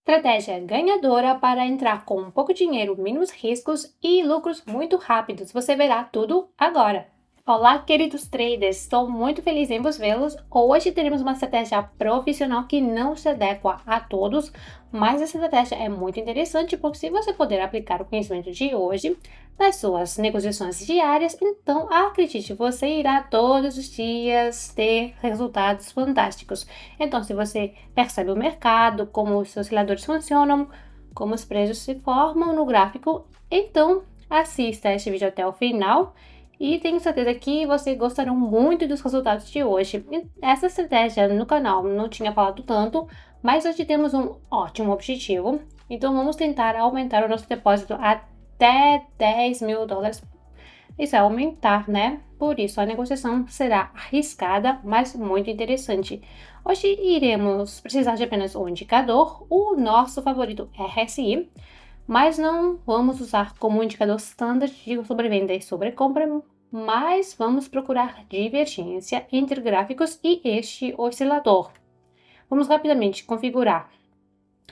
Estratégia ganhadora para entrar com pouco dinheiro, mínimos riscos e lucros muito rápidos. Você verá tudo agora. Olá, queridos traders, estou muito feliz em vos vê-los. Hoje teremos uma estratégia profissional que não se adequa a todos, mas essa estratégia é muito interessante porque se você puder aplicar o conhecimento de hoje nas suas negociações diárias, então acredite, você irá todos os dias ter resultados fantásticos. Então, se você percebe o mercado, como os osciladores funcionam, como os preços se formam no gráfico, então assista este vídeo até o final e tenho certeza que vocês gostaram muito dos resultados de hoje. Essa estratégia no canal não tinha falado tanto, mas hoje temos um ótimo objetivo. Então vamos tentar aumentar o nosso depósito até 10 mil dólares. Isso é aumentar, né? Por isso a negociação será arriscada, mas muito interessante. Hoje iremos precisar de apenas um indicador, o nosso favorito RSI, mas não vamos usar como indicador standard de sobrevenda e sobrecompra, mas vamos procurar divergência entre gráficos e este oscilador. Vamos rapidamente configurar.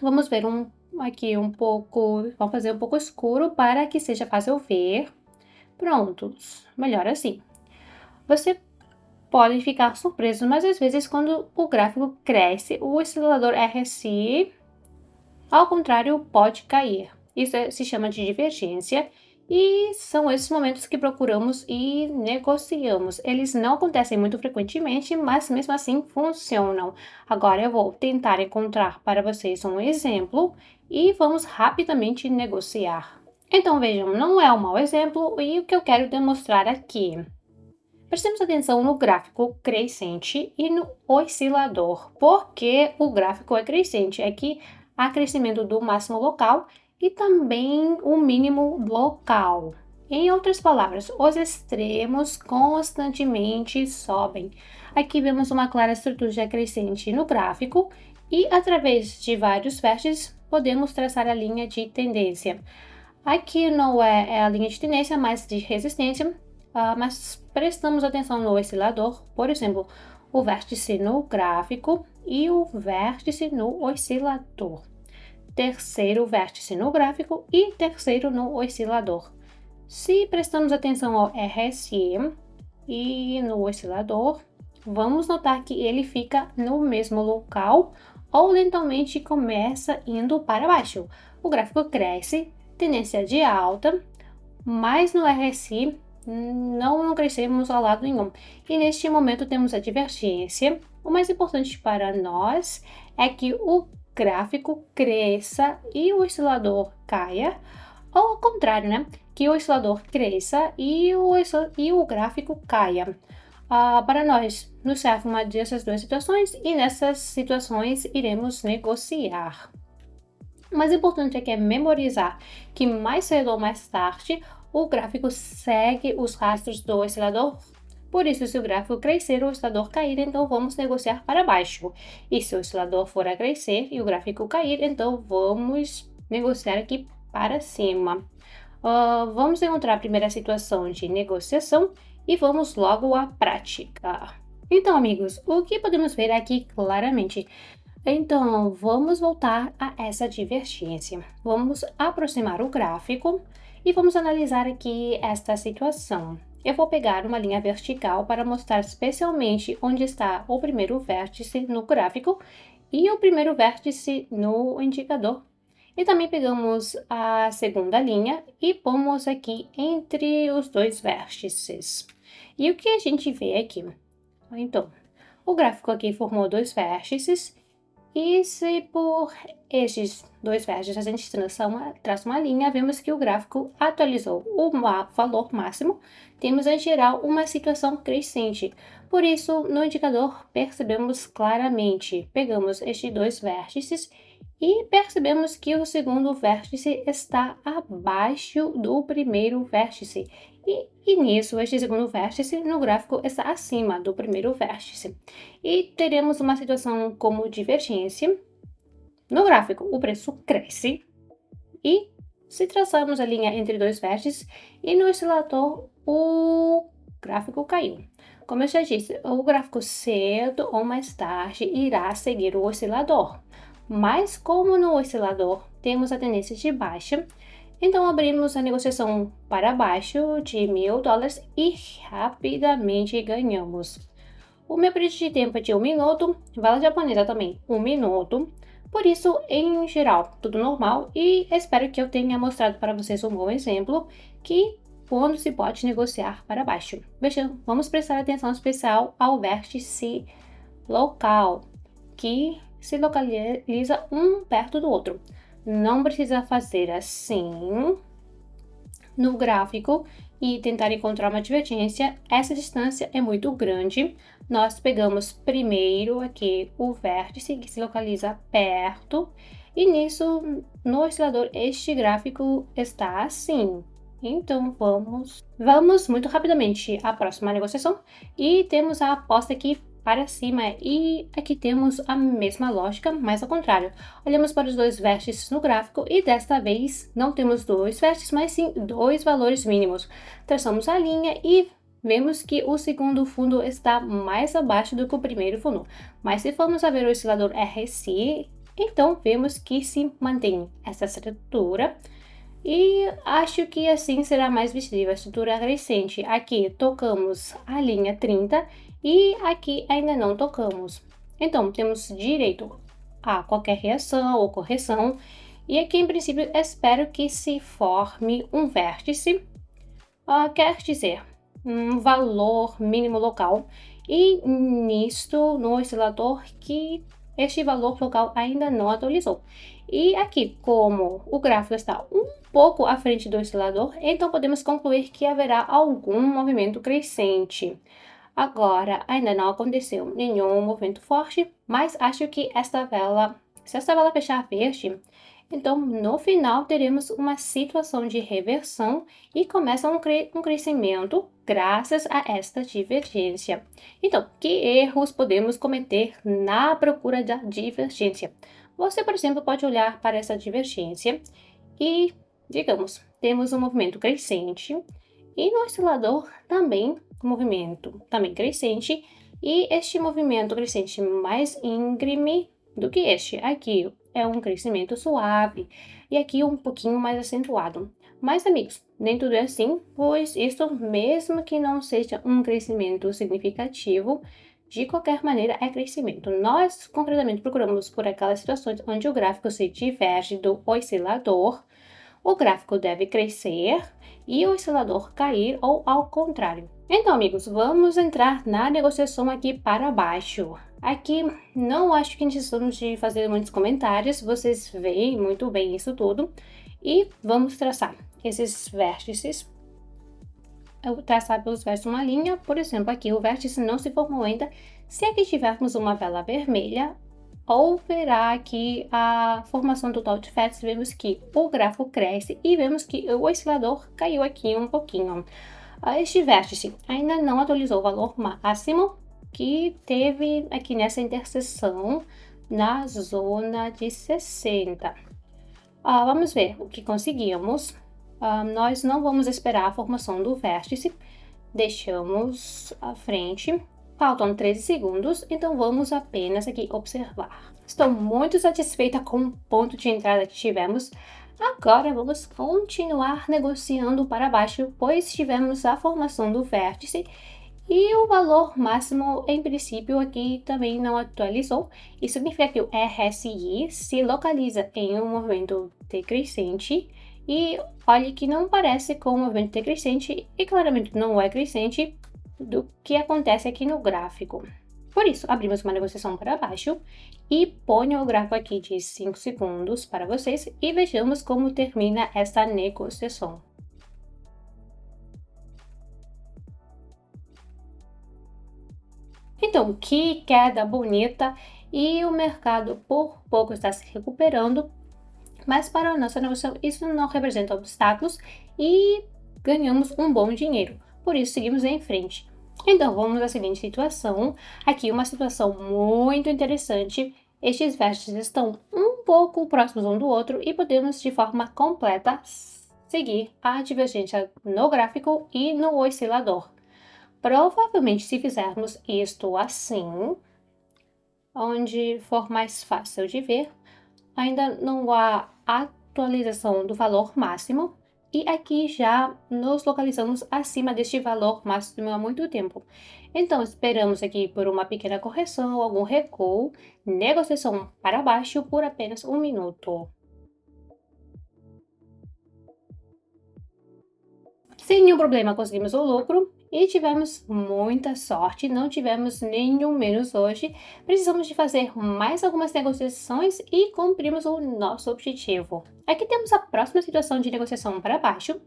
Vamos ver aqui um pouco, vamos fazer um pouco escuro para que seja fácil ver. Prontos, melhor assim. Você pode ficar surpreso, mas às vezes quando o gráfico cresce, o oscilador RSI, ao contrário, pode cair. Isso se chama de divergência e são esses momentos que procuramos e negociamos. Eles não acontecem muito frequentemente, mas mesmo assim funcionam. Agora eu vou tentar encontrar para vocês um exemplo e vamos rapidamente negociar. Então vejam, não é um mau exemplo e o que eu quero demonstrar aqui. Prestemos atenção no gráfico crescente e no oscilador. Por que o gráfico é crescente? É que há crescimento do máximo local e também o mínimo local. Em outras palavras, os extremos constantemente sobem. Aqui vemos uma clara estrutura crescente no gráfico e, através de vários vértices, podemos traçar a linha de tendência. Aqui não é a linha de tendência, mas de resistência, mas prestamos atenção no oscilador, por exemplo, o vértice no gráfico e o vértice no oscilador. Terceiro vértice no gráfico e terceiro no oscilador. Se prestamos atenção ao RSI e no oscilador, vamos notar que ele fica no mesmo local ou lentamente começa indo para baixo. O gráfico cresce, tendência de alta, mas no RSI não crescemos ao lado nenhum. E neste momento temos a divergência. O mais importante para nós é que o gráfico cresça e o oscilador caia, ou ao contrário, né? Que o oscilador cresça e o gráfico caia. Para nós, nos serve uma dessas duas situações e nessas situações iremos negociar. O mais importante aqui é memorizar que mais cedo ou mais tarde o gráfico segue os rastros do oscilador. Por isso, se o gráfico crescer ou o oscilador cair, então vamos negociar para baixo. E se o oscilador for a crescer e o gráfico cair, então vamos negociar aqui para cima. Vamos encontrar a primeira situação de negociação e vamos logo à prática. Então, amigos, o que podemos ver aqui claramente? Então, vamos voltar a essa divergência. Vamos aproximar o gráfico e vamos analisar aqui esta situação. Eu vou pegar uma linha vertical para mostrar especialmente onde está o primeiro vértice no gráfico e o primeiro vértice no indicador. E também pegamos a segunda linha e pomos aqui entre os dois vértices. E o que a gente vê aqui? Então, o gráfico aqui formou dois vértices e se por estes dois vértices a gente traça uma linha, vemos que o gráfico atualizou o valor máximo, temos em geral uma situação crescente. Por isso, no indicador percebemos claramente, pegamos estes dois vértices e percebemos que o segundo vértice está abaixo do primeiro vértice. E nisso, este segundo vértice no gráfico está acima do primeiro vértice. E teremos uma situação como divergência. No gráfico, o preço cresce e se traçarmos a linha entre dois vértices e no oscilador, o gráfico caiu. Como eu já disse, o gráfico cedo ou mais tarde irá seguir o oscilador. Mas como no oscilador temos a tendência de baixa, então abrimos a negociação para baixo de $1.000 e rapidamente ganhamos. O meu período de tempo é de 1 minuto, vela japonesa também 1 minuto. Por isso, em geral, tudo normal e espero que eu tenha mostrado para vocês um bom exemplo que quando se pode negociar para baixo. Veja, vamos prestar atenção especial ao vértice local, que se localiza um perto do outro. Não precisa fazer assim no gráfico e tentar encontrar uma divergência. Essa distância é muito grande. Nós pegamos primeiro aqui o vértice que se localiza perto e nisso, no oscilador, este gráfico está assim. Então, vamos muito rapidamente à próxima negociação e temos a aposta aqui para cima e aqui temos a mesma lógica, mas ao contrário. Olhamos para os dois vértices no gráfico e desta vez não temos dois vértices, mas sim dois valores mínimos. Traçamos a linha e vemos que o segundo fundo está mais abaixo do que o primeiro fundo. Mas se formos a ver o oscilador RSI, então vemos que se mantém essa estrutura. E acho que assim será mais visível a estrutura crescente. Aqui tocamos a linha 30 e aqui ainda não tocamos. Então, temos direito a qualquer reação ou correção. E aqui, em princípio, espero que se forme um vértice, quer dizer, um valor mínimo local. E nisto, no oscilador, que este valor local ainda não atualizou. E aqui, como o gráfico está um pouco à frente do oscilador, então podemos concluir que haverá algum movimento crescente. Agora, ainda não aconteceu nenhum movimento forte, mas acho que se esta vela fechar verde, então no final teremos uma situação de reversão e começa um crescimento graças a esta divergência. Então, que erros podemos cometer na procura da divergência? Você, por exemplo, pode olhar para essa divergência e, digamos, temos um movimento crescente e no oscilador também um movimento também crescente e este movimento crescente mais íngreme do que este. Aqui é um crescimento suave e aqui um pouquinho mais acentuado. Mas, amigos, nem tudo é assim, pois isso, mesmo que não seja um crescimento significativo, de qualquer maneira é crescimento. Nós, concretamente, procuramos por aquelas situações onde o gráfico se diverge do oscilador, o gráfico deve crescer e o oscilador cair ou ao contrário. Então, amigos, vamos entrar na negociação aqui para baixo. Aqui não acho que precisamos de fazer muitos comentários, vocês veem muito bem isso tudo. E vamos traçar esses vértices. Eu traçar pelos vértices uma linha, por exemplo, aqui o vértice não se formou ainda. Se aqui tivermos uma vela vermelha, ou verá aqui a formação total de vértices, vemos que o gráfico cresce e vemos que o oscilador caiu aqui um pouquinho. Este vértice ainda não atualizou o valor máximo que teve aqui nessa interseção na zona de 60. Vamos ver o que conseguimos. Nós não vamos esperar a formação do vértice, deixamos à frente. Faltam 13 segundos, então vamos apenas aqui observar. Estou muito satisfeita com o ponto de entrada que tivemos. Agora vamos continuar negociando para baixo, pois tivemos a formação do vértice e o valor máximo, em princípio, aqui também não atualizou. Isso significa que o RSI se localiza em um movimento decrescente. E olhe que não parece com um movimento decrescente e claramente não é crescente do que acontece aqui no gráfico. Por isso, abrimos uma negociação para baixo e ponho o gráfico aqui de 5 segundos para vocês e vejamos como termina esta negociação. Então, que queda bonita e o mercado por pouco está se recuperando, mas para a nossa negociação isso não representa obstáculos e ganhamos um bom dinheiro. Por isso, seguimos em frente. Então, vamos à seguinte situação. Aqui uma situação muito interessante. Estes vértices estão um pouco próximos um do outro e podemos, de forma completa, seguir a divergência no gráfico e no oscilador. Provavelmente, se fizermos isto assim, onde for mais fácil de ver, ainda não há atualização do valor máximo e aqui já nos localizamos acima deste valor máximo há muito tempo. Então, esperamos aqui por uma pequena correção, algum recuo, negociação para baixo por apenas um minuto. Sem nenhum problema, conseguimos o lucro e tivemos muita sorte, não tivemos nenhum menos hoje. Precisamos de fazer mais algumas negociações e cumprimos o nosso objetivo. Aqui temos a próxima situação de negociação para baixo.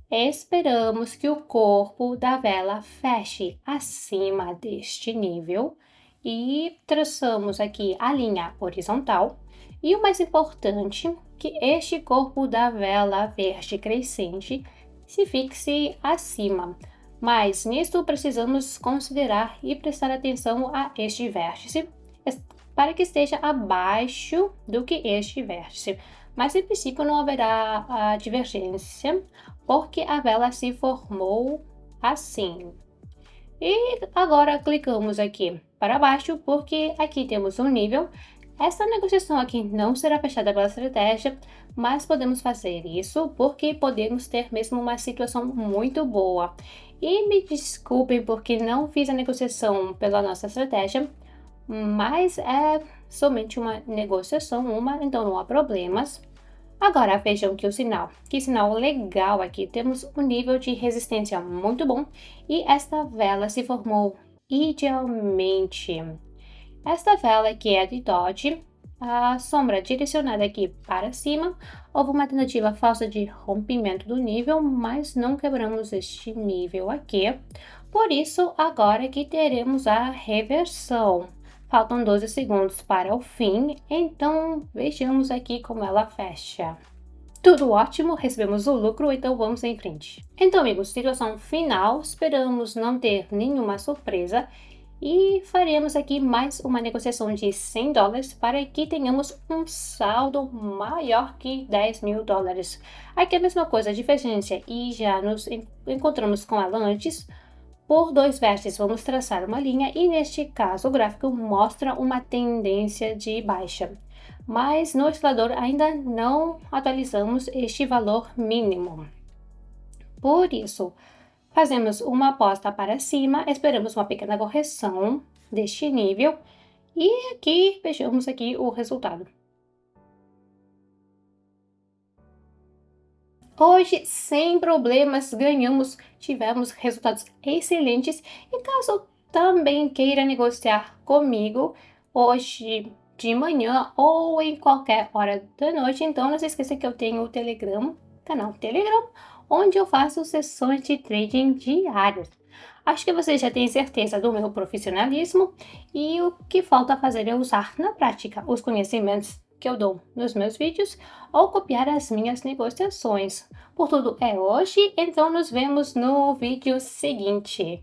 Esperamos que o corpo da vela feche acima deste nível e traçamos aqui a linha horizontal. E o mais importante, que este corpo da vela verde crescente se fixe acima. Mas nisto precisamos considerar e prestar atenção a este vértice para que esteja abaixo do que este vértice. Mas em princípio não haverá a divergência, porque a vela se formou assim. E agora clicamos aqui para baixo, porque aqui temos um nível. Essa negociação aqui não será fechada pela estratégia, mas podemos fazer isso porque podemos ter mesmo uma situação muito boa. E me desculpem porque não fiz a negociação pela nossa estratégia, mas é somente uma negociação, então não há problemas. Agora vejam que sinal legal aqui, temos um nível de resistência muito bom e esta vela se formou idealmente. Esta vela que é de Dodge, a sombra direcionada aqui para cima, houve uma tentativa falsa de rompimento do nível, mas não quebramos este nível aqui. Por isso, agora que teremos a reversão. Faltam 12 segundos para o fim, então vejamos aqui como ela fecha. Tudo ótimo, recebemos o lucro, então vamos em frente. Então, amigos, situação final, esperamos não ter nenhuma surpresa e faremos aqui mais uma negociação de $100 para que tenhamos um saldo maior que $10.000. Aqui é a mesma coisa, a divergência, e já nos encontramos com ela antes. Por dois vértices, vamos traçar uma linha e, neste caso, o gráfico mostra uma tendência de baixa. Mas no oscilador ainda não atualizamos este valor mínimo. Por isso, fazemos uma aposta para cima, esperamos uma pequena correção deste nível e aqui vejamos aqui o resultado. Hoje, sem problemas, ganhamos, tivemos resultados excelentes e caso também queira negociar comigo hoje de manhã ou em qualquer hora da noite, então não se esqueça que eu tenho o Telegram, canal Telegram, onde eu faço sessões de trading diárias. Acho que você já tem certeza do meu profissionalismo e o que falta fazer é usar na prática os conhecimentos que eu dou nos meus vídeos ou copiar as minhas negociações. Por tudo é hoje, então nos vemos no vídeo seguinte.